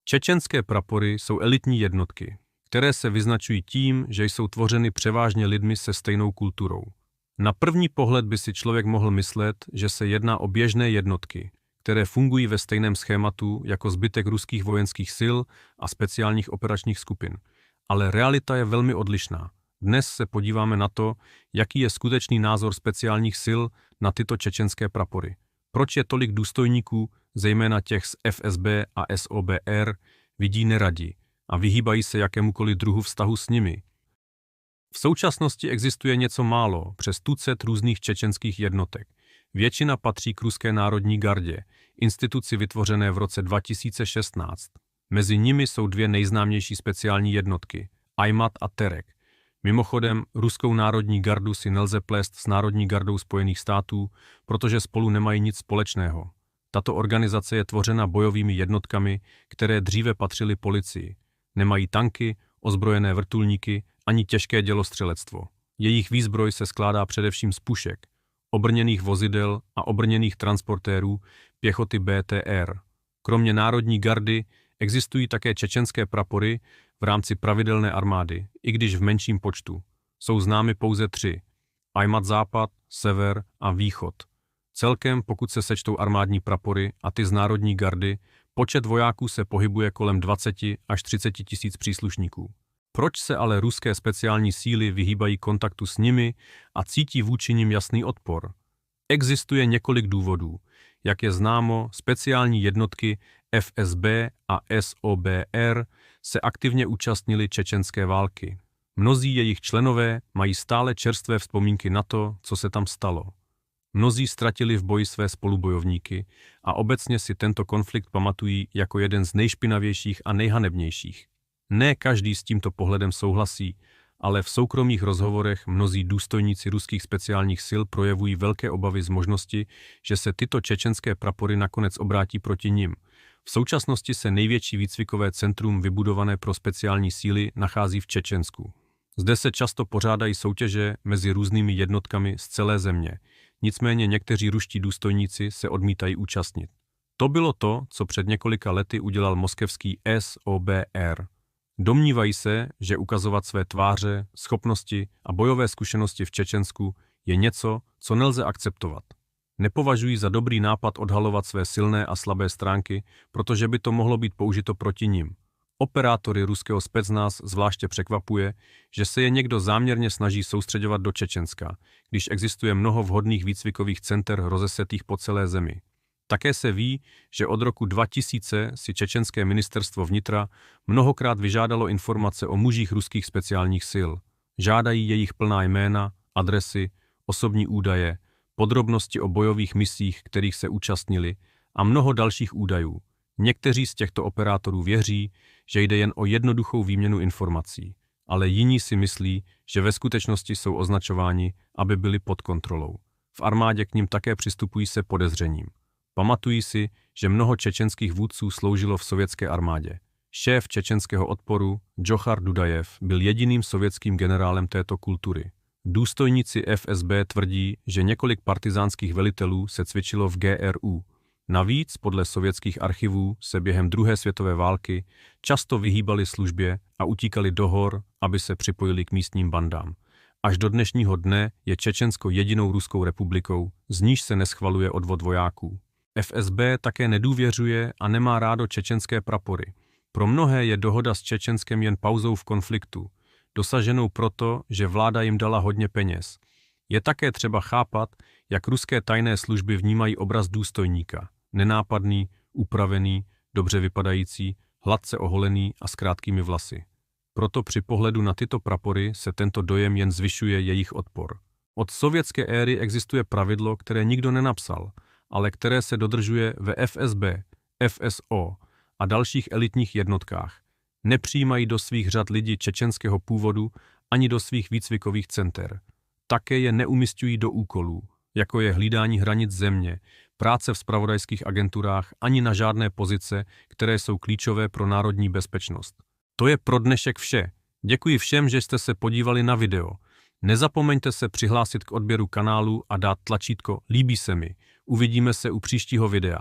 Čečenské prapory jsou elitní jednotky, které se vyznačují tím, že jsou tvořeny převážně lidmi se stejnou kulturou. Na první pohled by si člověk mohl myslet, že se jedná o běžné jednotky, které fungují ve stejném schématu jako zbytek ruských vojenských sil a speciálních operačních skupin. Ale realita je velmi odlišná. Dnes se podíváme na to, jaký je skutečný názor speciálních sil na tyto čečenské prapory. Proč je tolik důstojníků, zejména těch z FSB a SOBR, vidí neradi a vyhýbají se jakémukoliv druhu vztahu s nimi. V současnosti existuje něco málo, přes tucet různých čečenských jednotek. Většina patří k Ruské národní gardě, instituci vytvořené v roce 2016. Mezi nimi jsou dvě nejznámější speciální jednotky, Ajmat a Terek. Mimochodem, Ruskou národní gardu si nelze plést s Národní gardou Spojených států, protože spolu nemají nic společného. Tato organizace je tvořena bojovými jednotkami, které dříve patřily policii. Nemají tanky, ozbrojené vrtulníky ani těžké dělostřelectvo. Jejich výzbroj se skládá především z pušek, obrněných vozidel a obrněných transportérů pěchoty BTR. Kromě Národní gardy existují také čečenské prapory v rámci pravidelné armády, i když v menším počtu. Jsou známy pouze 3. Ajmat Západ, Sever a Východ. Celkem, pokud se sečtou armádní prapory a ty z Národní gardy, počet vojáků se pohybuje kolem 20 až 30 tisíc příslušníků. Proč se ale ruské speciální síly vyhýbají kontaktu s nimi a cítí vůči nim jasný odpor? Existuje několik důvodů. Jak je známo, speciální jednotky FSB a SOBR se aktivně účastnili čečenské války. Mnozí jejich členové mají stále čerstvé vzpomínky na to, co se tam stalo. Mnozí ztratili v boji své spolubojovníky a obecně si tento konflikt pamatují jako jeden z nejšpinavějších a nejhanebnějších. Ne každý s tímto pohledem souhlasí, ale v soukromých rozhovorech mnozí důstojníci ruských speciálních sil projevují velké obavy z možnosti, že se tyto čečenské prapory nakonec obrátí proti nim. V současnosti se největší výcvikové centrum vybudované pro speciální síly nachází v Čečensku. Zde se často pořádají soutěže mezi různými jednotkami z celé země, nicméně někteří ruští důstojníci se odmítají účastnit. To bylo to, co před několika lety udělal moskevský SOBR. Domnívají se, že ukazovat své tváře, schopnosti a bojové zkušenosti v Čečensku je něco, co nelze akceptovat. Nepovažují za dobrý nápad odhalovat své silné a slabé stránky, protože by to mohlo být použito proti nim. Operátory ruského specnaz zvláště překvapuje, že se je někdo záměrně snaží soustředovat do Čečenska, když existuje mnoho vhodných výcvikových center rozesetých po celé zemi. Také se ví, že od roku 2000 si čečenské ministerstvo vnitra mnohokrát vyžádalo informace o mužích ruských speciálních sil. Žádají jejich plná jména, adresy, osobní údaje, podrobnosti o bojových misích, kterých se účastnili a mnoho dalších údajů. Někteří z těchto operátorů věří, že jde jen o jednoduchou výměnu informací, ale jiní si myslí, že ve skutečnosti jsou označováni, aby byli pod kontrolou. V armádě k nim také přistupují se podezřením. Pamatují si, že mnoho čečenských vůdců sloužilo v sovětské armádě. Šéf čečenského odporu, Džochar Dudajev, byl jediným sovětským generálem této kultury. Důstojníci FSB tvrdí, že několik partizánských velitelů se cvičilo v GRU. Navíc, podle sovětských archivů, se během druhé světové války často vyhýbali službě a utíkali do hor, aby se připojili k místním bandám. Až do dnešního dne je Čečensko jedinou ruskou republikou, z níž se neschvaluje odvod vojáků. FSB také nedůvěřuje a nemá rádo čečenské prapory. Pro mnohé je dohoda s Čečenskem jen pauzou v konfliktu, dosaženou proto, že vláda jim dala hodně peněz. Je také třeba chápat, jak ruské tajné služby vnímají obraz důstojníka. Nenápadný, upravený, dobře vypadající, hladce oholený a s krátkými vlasy. Proto při pohledu na tyto prapory se tento dojem jen zvyšuje jejich odpor. Od sovětské éry existuje pravidlo, které nikdo nenapsal, ale které se dodržuje ve FSB, FSO a dalších elitních jednotkách. Nepřijímají do svých řad lidi čečenského původu ani do svých výcvikových center. Také je neumisťují do úkolů, jako je hlídání hranic země, práce v zpravodajských agenturách ani na žádné pozice, které jsou klíčové pro národní bezpečnost. To je pro dnešek vše. Děkuji všem, že jste se podívali na video. Nezapomeňte se přihlásit k odběru kanálu a dát tlačítko Líbí se mi. Uvidíme se u příštího videa.